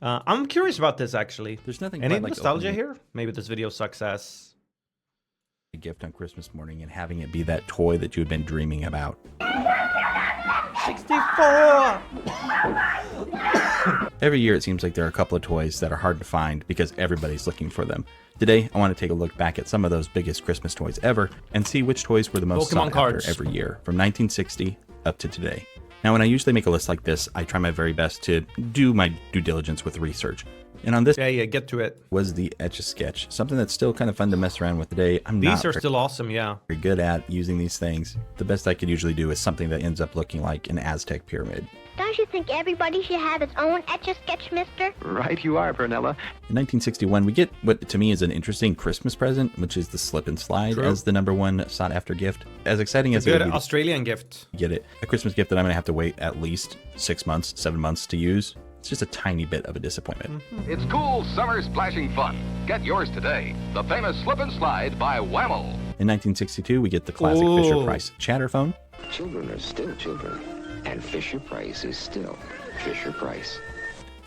I'm curious about this, actually. There's nothing Any quite like nostalgia opening here? Maybe this video success. a gift on Christmas morning and having it be that toy that you had been dreaming about. 64! Every year it seems like there are a couple of toys that are hard to find because everybody's looking for them. Today, I want to take a look back at some of those biggest Christmas toys ever and see which toys were the most Pokemon sought cards. after every year, from 1960 up to today. Now, when I usually make a list like this, I try my very best to do my due diligence with research. And on this Yeah, get to it. was the Etch-a-Sketch, something that's still kind of fun to mess around with today. These are still awesome, yeah. very good at using these things. The best I could usually do is something that ends up looking like an Aztec pyramid. Don't you think everybody should have its own Etch-a-Sketch, mister? Right you are, Pernella. In 1961, we get what to me is an interesting Christmas present, which is the slip and slide True. as the #1 sought after gift. As exciting as it Good would be Australian gift. to get it, a Christmas gift that I'm going to have to wait at least 6 months, 7 months to use. It's just a tiny bit of a disappointment. It's cool summer splashing fun. Get yours today. The famous Slip and Slide by Whammo. In 1962, we get the classic Ooh. Fisher-Price Chatterphone. Children are still children, and Fisher-Price is still Fisher-Price.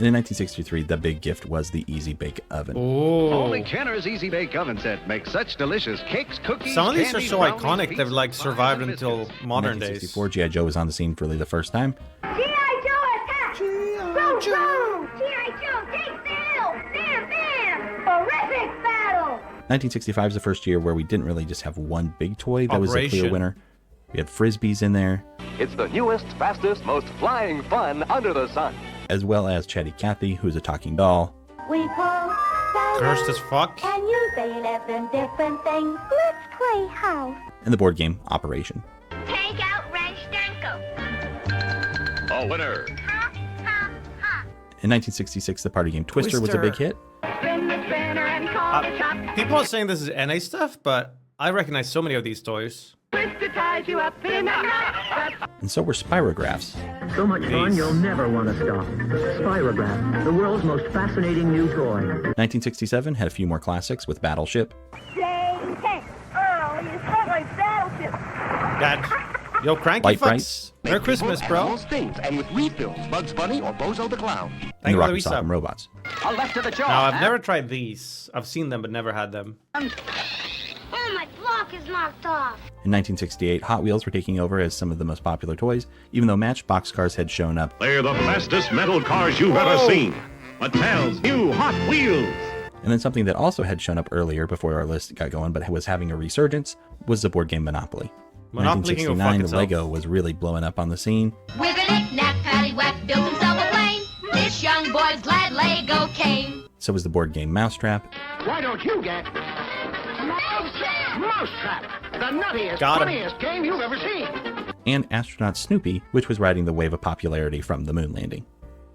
And in 1963, the big gift was the Easy Bake Oven. Oh. Only Kenner's Easy Bake Oven Set makes such delicious cakes, cookies, Some of these are candies, so brownies, iconic, they've pizzas, like pies, survived and until biscuits. modern days. 1964, G.I. Joe was on the scene for the first time. G.I. Joe attack! Boom, boom! G.I. Joe takes the hill! Bam, bam! Horrific battle! 1965 is the first year where we didn't really just have one big toy that was a clear Operation. winner. We had Frisbees in there, It's the newest, fastest, most flying fun under the sun. as well as Chatty Cathy, who's a talking doll. We pull Cursed as fuck. and you say 11 different things. Let's play house. And the board game Operation. Take out wrench Danko. A winner. Ha, ha, ha. In 1966, the party game Twister was a big hit. Spin the spinner and call the top. People are saying this is NA stuff, but I recognize so many of these toys. Twister ties you up in a knot. And so were Spirographs. So much fun, you'll never want to stop. Spirograph, the world's most fascinating new toy. 1967 had a few more classics with Battleship. J-10. Oh, you sound like Battleship. Dad. Yo, Cranky Light Bright. Fucks. Merry Christmas, bro. Most things, and with refills, Bugs Bunny or Bozo the Clown. And Thank the you for the Rocky Sock'em resub. Robots. A left to the jaw. Now, I've never tried these. I've seen them, but never had them. Oh, my block is knocked off. In 1968, Hot Wheels were taking over as some of the most popular toys, even though Matchbox cars had shown up. They're the fastest metal cars you've ever seen. Mattel's new Hot Wheels. And then something that also had shown up earlier before our list got going, but was having a resurgence, was the board game Monopoly. Monopoly can go fuck 1969, itself. Lego was really blowing up on the scene. Wiggle it, nap, paddywhack, built himself a plane. This young boy's glad Lego came. So was the board game Mousetrap. Why don't you get Mousetrap, the nuttiest, Got him. funniest game you've ever seen. And Astronaut Snoopy, which was riding the wave of popularity from the moon landing.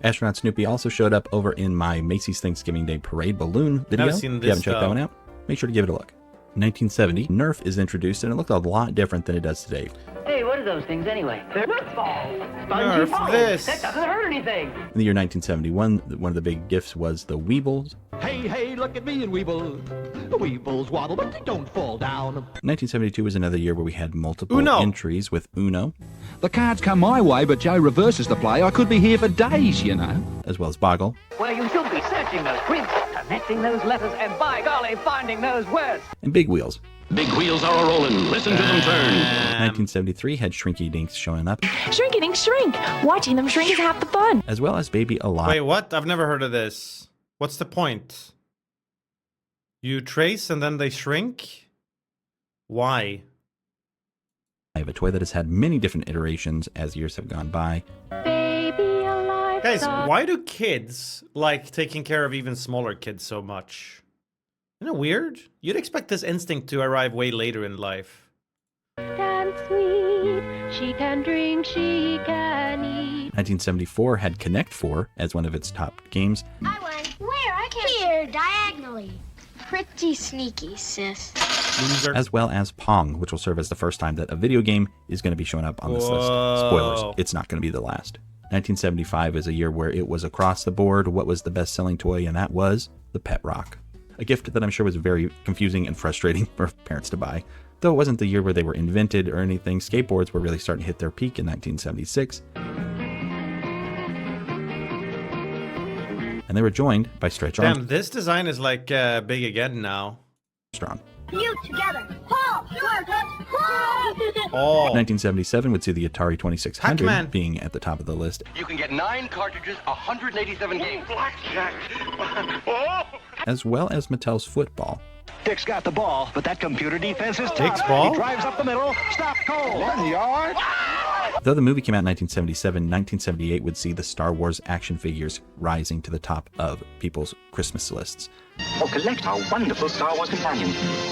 Astronaut Snoopy also showed up over in my Macy's Thanksgiving Day Parade balloon video. Never seen If you haven't this, checked that one out, make sure to give it a look. 1970, Nerf is introduced, and it looked a lot different than it does today. Hey, what are those things anyway? They're Nerf balls. Nerf this. That doesn't hurt anything. In the year 1971, one of the big gifts was the Weebles. Hey, hey, look at me and Weeble. The Weebles waddle, but they don't fall down. 1972 was another year where we had multiple Uno. entries with Uno, The cards come my way, but Joe reverses the play. I could be here for days, you know. as well as Boggle, Well, you should be searching those prints, connecting those letters, and by golly, finding those words. and Big Wheels. Big wheels are a-rolling. Listen to them turn. 1973 had Shrinky Dinks showing up, Shrink it, shrink. Watching them shrink is half the fun. as well as Baby Alive. Wait, what? I've never heard of this. What's the point? You trace and then they shrink? Why? I have a toy that has had many different iterations as years have gone by. Baby alive. Guys, why do kids like taking care of even smaller kids so much? Isn't it weird? You'd expect this instinct to arrive way later in life. And sweet. She can drink, she can eat. 1974 had Connect 4 as one of its top games, I won. Where? I can't. Here, diagonally. Pretty sneaky, sis. Loser. as well as Pong, which will serve as the first time that a video game is going to be showing up on this list. Whoa. Spoilers, it's not going to be the last. 1975 is a year where it was across the board what was the best-selling toy, and that was the Pet Rock. A gift that I'm sure was very confusing and frustrating for parents to buy. Though it wasn't the year where they were invented or anything, skateboards were really starting to hit their peak in 1976. And and they were joined by Stretch Damn, this design is like big again now. Armstrong. You together. Pull. Short touch. Pull. Oh, 1977 would see the Atari 2600 Pac-Man. being at the top of the list, You can get 9 cartridges, 187 games. Blackjack. as well as Mattel's football. Dick's got the ball, but that computer defense is tough. Dick's ball? He drives up the middle. Stop cold. 1 yard. Though the movie came out in 1977, 1978 would see the Star Wars action figures rising to the top of people's Christmas lists. Or collect our wonderful Star Wars companion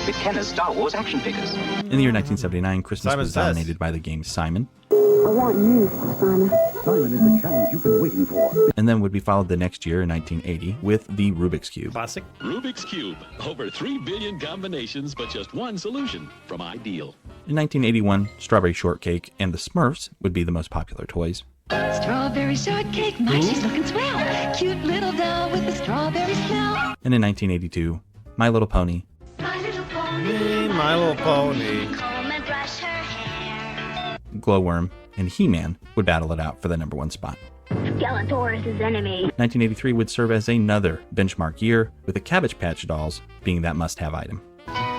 with Kenner's Star Wars action figures. In the year 1979, Christmas Simon was Says. dominated by the game Simon, I want you, Simon. Simon is the challenge you've been waiting for. and then would be followed the next year in 1980 with the Rubik's Cube. classic. Rubik's Cube. Over 3 billion combinations, but just one solution from Ideal. In 1981, Strawberry Shortcake and the Smurfs would be the most popular toys. Strawberry shortcake, Moxie's looking swell. Cute little doll with the strawberry smell. And in 1982, My Little Pony, My little pony. My Little Pony. Comb and brush her hair. Glowworm, and He-Man would battle it out for the number 1 spot. Skeletor is his enemy. 1983 would serve as another benchmark year, with the Cabbage Patch dolls being that must-have item.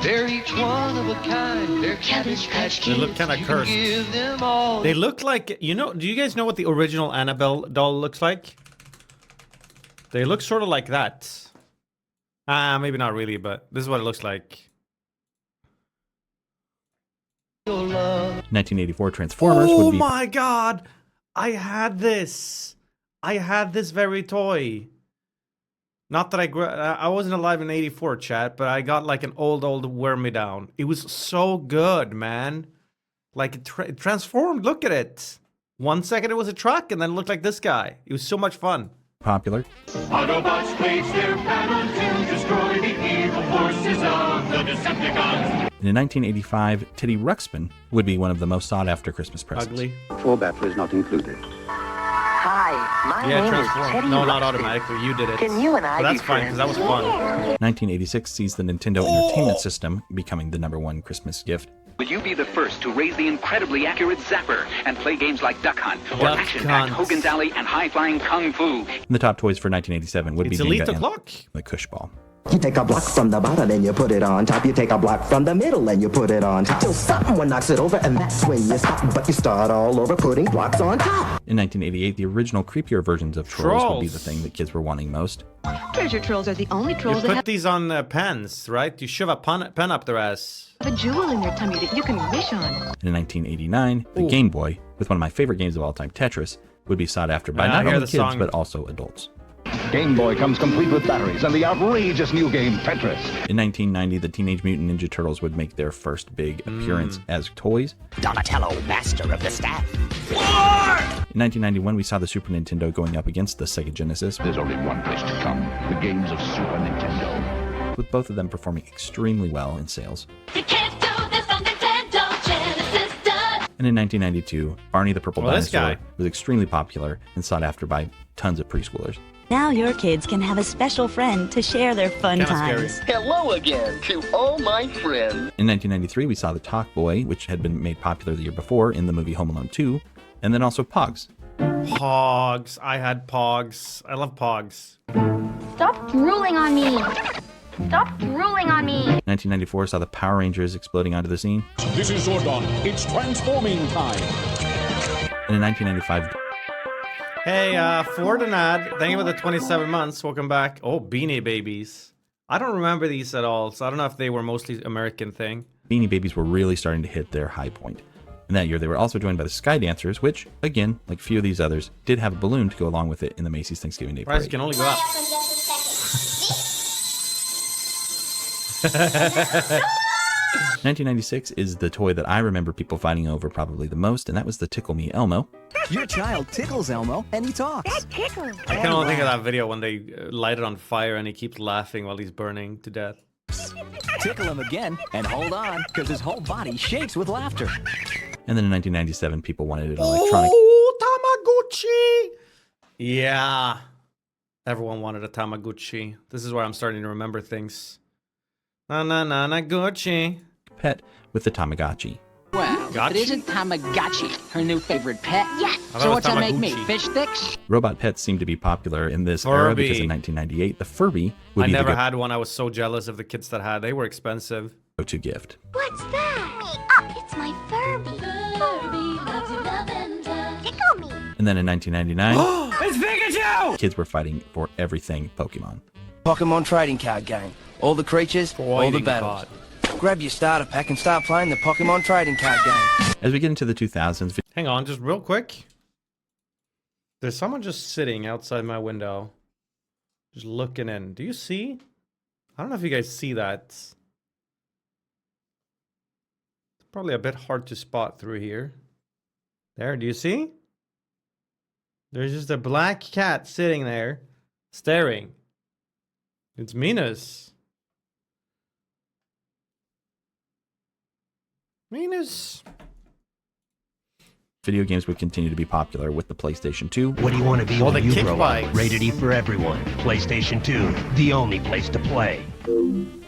They're each one of a kind. They're Cabbage Patch They Kids. look kind of cursed. give them all. They look like, you know, do you guys know what the original Annabelle doll looks like? They look sort of like that. Maybe not really, but this is what it looks like. 1984 Transformers Oh would be my god! I had this. I had this very toy. Not that I wasn't alive in '84, chat, but I got like an old worm-me-down. It was so good, man. Like it transformed. Look at it. 1 second it was a truck, and then it looked like this guy. It was so much fun. popular. Autobots wage their battle to destroy the evil forces of the Decepticons. And in 1985, Teddy Ruxpin would be one of the most sought-after Christmas presents. Ugly. For batteries not included. Hi, my Yeah, name is transform. Teddy No, not Ruxpin. automatically. You did it. Can you and I But that's be fine because friends? that was fun. 1986 sees the Nintendo Entertainment System becoming the number 1 Christmas gift. Will you be the first to raise the incredibly accurate Zapper and play games like Duck Hunt or Duck action-packed Hunt. Hogan's Alley and high-flying Kung Fu? And the top toys for 1987 would It's be Elite Jenga and O'Clock. the Cush Ball. You take a block from the bottom and you put it on top. You take a block from the middle and you put it on top. Till someone knocks it over and that's when you stop. But you start all over putting blocks on top. In 1988, the original creepier versions of Trolls would be the Trolls. thing that kids were wanting most. Treasure trolls are the only You trolls that put have these on pens, right? You shove a pen up their ass. a jewel in their tummy that you can wish on. And in 1989, the Ooh. Game Boy, with one of my favorite games of all time, Tetris, would be sought after by Yeah, I not hear only the kids, song. but also adults. Game Boy comes complete with batteries and the outrageous new game Tetris. In 1990, the Teenage Mutant Ninja Turtles would make their first big appearance as toys. Donatello, master of the staff. In 1991, we saw the Super Nintendo going up against the Sega Genesis, There's only one place to come. The games of Super Nintendo. with both of them performing extremely well in sales. You can't do this on Nintendo Genesis does. And in 1992, Barney the Purple Well, this Dinosaur guy. was extremely popular and sought after by tons of preschoolers. Now your kids can have a special friend to share their fun Kinda times. scary. Hello again to all my friends. In 1993, we saw the Talk Boy, which had been made popular the year before in the movie Home Alone 2, and then also Pogs. Pogs. I had Pogs. I love Pogs. Stop drooling on me. Stop drooling on me. 1994 saw the Power Rangers exploding onto the scene. This is Zordon. It's transforming time. And in 1995, Hey, Ford and Ad, thank you for the 27 months. Welcome back. Oh, Beanie Babies. I don't remember these at all, so I don't know if they were mostly American thing. Beanie Babies were really starting to hit their high point. And that year, they were also joined by the Sky Dancers, which, again, like a few of these others, did have a balloon to go along with it in the Macy's Thanksgiving Day Price Parade. can only go up. 1996 is the toy that I remember people fighting over probably the most, and that was the Tickle Me Elmo. Your child tickles Elmo, and he talks. That tickles. I can only think of that video when they light it on fire and he keeps laughing while he's burning to death. Tickle him again, and hold on, because his whole body shakes with laughter. And then in 1997, people wanted an electronic. Oh, Tamagotchi! Yeah. Everyone wanted a Tamagotchi. This is where I'm starting to remember things. Na na na na Gucci. Pet with the Tamagotchi. Well, if it isn't Tamagotchi, her new favorite pet. Yes. So what's that make me? Fish sticks? Robot pets seem to be popular in this era because in 1998, the Furby would I be never the had one. I was so jealous of the kids that had. They were expensive. go-to gift. What's that? It's my Furby. Furby loves you, lavender. Tickle me. And then in 1999, It's Pikachu! kids were fighting for everything Pokemon. Pokemon trading card game. All the creatures, all the battles. Grab your starter pack and start playing the Pokemon trading card game. As we get into the 2000s, Hang on, just real quick. There's someone just sitting outside my window. Just looking in. Do you see? I don't know if you guys see that. It's probably a bit hard to spot through here. There, do you see? There's just a black cat sitting there, staring. It's Minus. Minus. video games would continue to be popular with the PlayStation 2. What do you want to be Well, when the you kick grow bikes. up? Rated E for everyone. PlayStation 2, the only place to play. And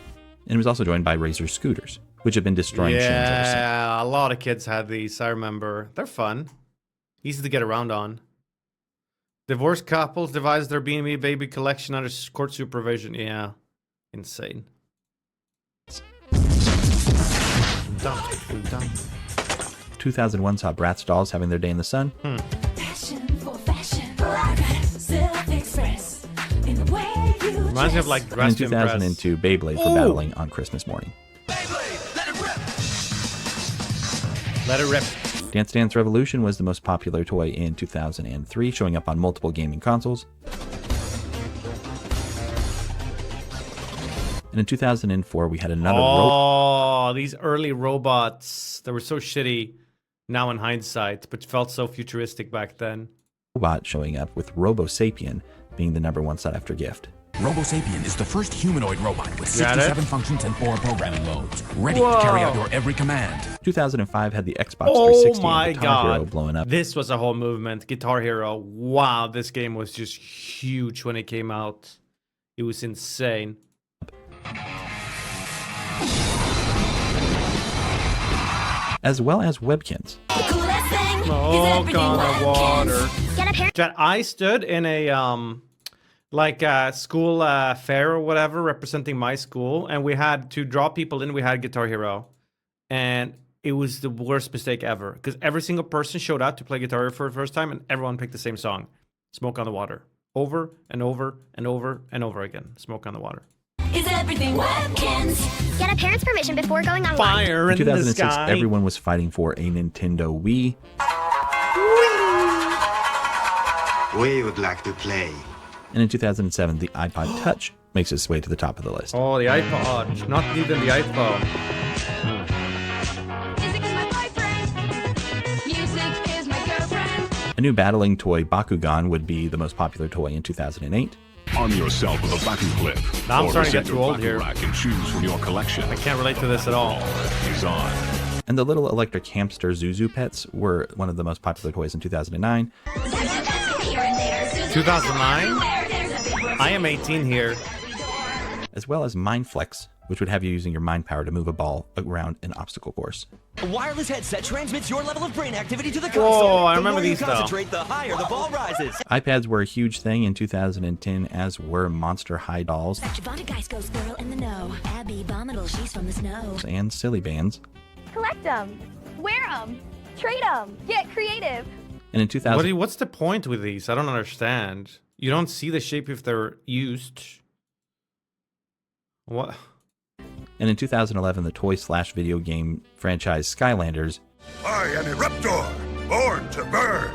it was also joined by Razor scooters, which have been destroying chains ever since. Yeah, a lot of kids had these. I remember. They're fun. Easy to get around on. Divorced couples devise their B&B baby collection under court supervision. Yeah. Insane. 2001 saw Bratz dolls having their day in the sun. Passion for fashion. Self-express. In the way you Reminds me of like And in Dress to Impress. 2002, Beyblade for battling on Christmas morning. Let it rip. Dance Dance Revolution was the most popular toy in 2003, showing up on multiple gaming consoles. And in 2004, we had another Oh, these early robots. They were so shitty now in hindsight, but felt so futuristic back then. robot showing up, with Robo Sapien being the #1 sought-after gift. Robo Sapien is the first humanoid robot with Got it? 67 functions and 4 programming modes, ready Whoa. to carry out your every command. 2005 had the Xbox Oh 360 my and Guitar Hero god. blowing up. This was a whole movement. Guitar Hero. Wow, this game was just huge when it came out. It was insane. As well as Webkins. Smoke on the water. Chat, I stood in a like a school fair or whatever representing my school, and we had to draw people in. We had Guitar Hero, and it was the worst mistake ever because every single person showed out to play Guitar Hero for the first time, and everyone picked the same song, "Smoke on the Water," over and over and over and over again. "Smoke on the Water." Is everything Webkins? Get a parent's permission before going online. Fire In in the 2006, sky. everyone was fighting for a Nintendo Wii. We would like to play. And in 2007, the iPod Touch makes its way to the top of the list. Oh, the iPod, not even the iPhone. Music is my boyfriend. Music is my girlfriend. A new battling toy, Bakugan, would be the most popular toy in 2008. Arm yourself with a vacuum clip. Now I'm or starting to set get too your old vacuum here. rack and choose from your collection. I can't relate to this at all. Is on. And the little electric hamster Zuzu pets were one of the most popular toys in 2009. 2009? I am 18 here. As well as Mindflex, which would have you using your mind power to move a ball around an obstacle course. A wireless headset transmits your level of brain activity to the Whoa, console. I The remember more you these, though. concentrate, the higher the ball rises. iPads were a huge thing in 2010, as were Monster High dolls Javonda Geist goes squirrel in the know. Abby Vomital, she's from the snow. and Silly Bands. Collect them. Wear them. Trade them. Get creative. And in 2000, What's the point with these? I don't understand. You don't see the shape if they're used. What? and in 2011, the toy/video game franchise Skylanders I am a Raptor, born to burn.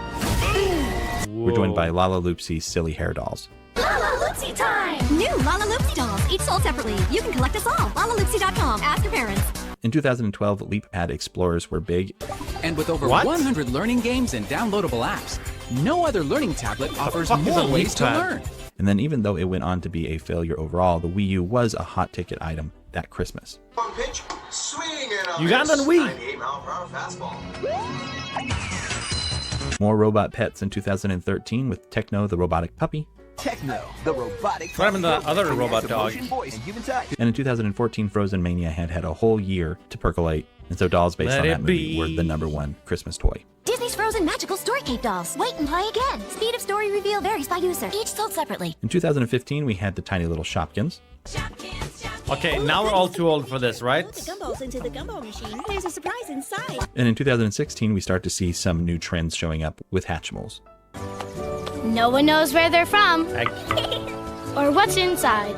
were joined by Lala Loopsy's Silly Hair dolls. Loopsy time! New Lala Loopsy dolls, each sold separately. You can collect us all. LalaLoopsy.com. Ask your parents. In 2012, LeapPad Explorers were big. And with over What? 100 learning games and downloadable apps, no other learning tablet offers fuck is more a ways to LeapPad? learn. And then even though it went on to be a failure overall, the Wii U was a hot ticket item that Christmas. On pitch, swing and a You got it on Wii. 98-mile-per-hour fastball. More robot pets in 2013 with Techno the Robotic Puppy. Techno, the robotic. What happened to the other robot dog? Voice and human touch. And in 2014, Frozen Mania had a whole year to percolate, and so dolls based on that movie were the #1 Christmas toy. Disney's Frozen magical story cake dolls. Wait and play again. Speed of story reveal varies by user. Each sold separately. In 2015, we had the tiny little Shopkins. Okay, now we're all too old for this, right? Put the gumballs into the gumball machine. There's a surprise inside. And in 2016, we start to see some new trends showing up with Hatchimals. No one knows where they're from or what's inside.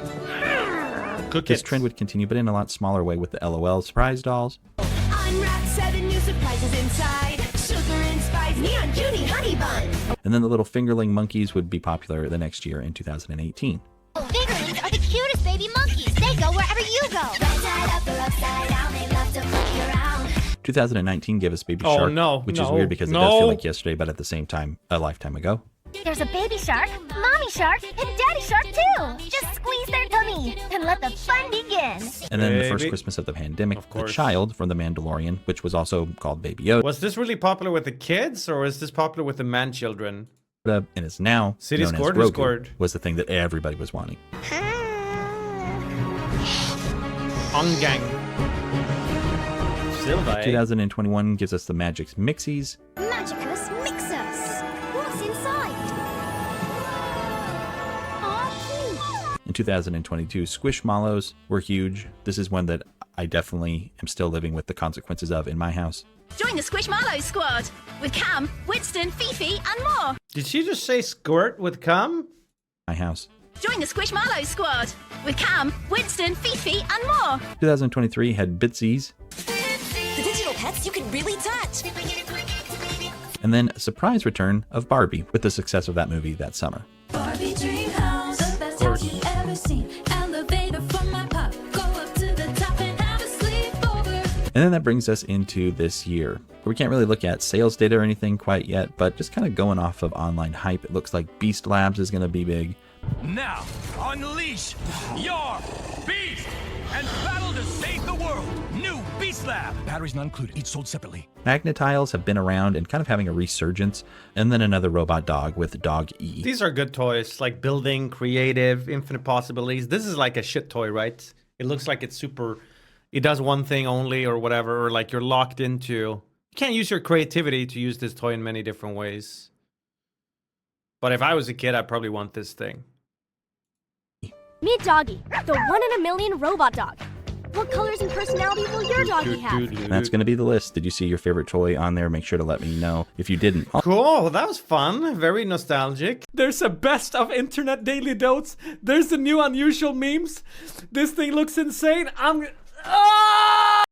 This trend would continue, but in a lot smaller way with the LOL surprise dolls. Unwrap 7 new surprises inside. Sugar and spice, neon cutie honey bun. And then the little fingerling monkeys would be popular the next year in 2018. Fingerlings are the cutest baby monkeys. They go wherever you go. Right side up or upside down, they love to flick you around. 2019 gave us Baby Oh, Shark, no, which no, is weird because it does feel like yesterday, but at the same time, a lifetime ago. There's a baby shark, mommy shark, and daddy shark too. Just squeeze their tummy and let the fun begin. And then the first Christmas of the pandemic, the child from The Mandalorian, which was also called Baby Yoda. Was this really popular with the kids, or is this popular with the man children? And it's now City known scored as or Grogu, scored? was the thing that everybody was wanting. Ongang. Silva. 2021 gives us the Magix Mixies. Magicus Mixus. What's inside? Aw, cute. In 2022, Squishmallows were huge. This is one that I definitely am still living with the consequences of in my house. Join the Squishmallow squad with Cam, Winston, Fifi, and more. Did she just say squirt with cum? My house. Join the Squishmallow squad with Cam, Winston, Fifi, and more. 2023 had Bitsies. The digital pets you can really touch. And then a surprise return of Barbie with the success of that movie that summer. Barbie dream house, the best house you've ever seen. Elevator from my pop, go up to the top and have a sleepover. And then that brings us into this year. We can't really look at sales data or anything quite yet, but just kind of going off of online hype, it looks like Beast Labs is going to be big. Now, unleash your beast and battle to save the world. New Beast Lab. Batteries not included. Each sold separately. Magnetiles have been around and kind of having a resurgence. And then another robot dog with Dog E. These are good toys, like building, creative, infinite possibilities. This is like a shit toy, right? It looks like it's super, it does one thing only or whatever, or like you're locked into. You can't use your creativity to use this toy in many different ways. But if I was a kid, I'd probably want this thing. Meet Doggy, the 1 in a million robot dog. What colors and personalities will your doggy have? And that's going to be the list. Did you see your favorite toy on there? Make sure to let me know if you didn't. Cool, that was fun. Very nostalgic. There's a best of internet daily dotes. There's the new unusual memes. This thing looks insane. I'm... Ah!